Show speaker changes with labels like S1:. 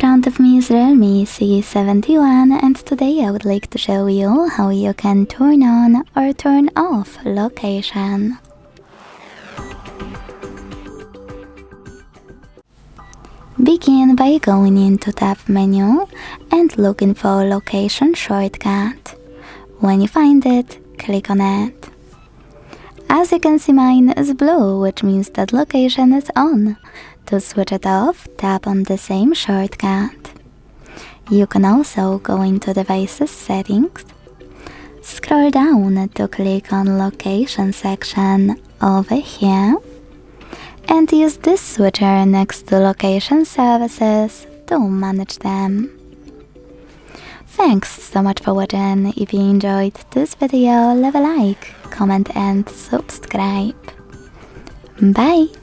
S1: front of me is REALME C71, and today I would like to show you how you can turn on or turn off location. Begin by going into Tab menu and looking for Location shortcut. When you find it, click on it. As you can see, mine is blue, which means that location is on. To switch it off, tap on the same shortcut. You can also go into Devices Settings, scroll down to click on Location section over here, and use this switcher next to Location Services to manage them. Thanks so much for watching. If you enjoyed this video, leave a like, comment and subscribe. Bye!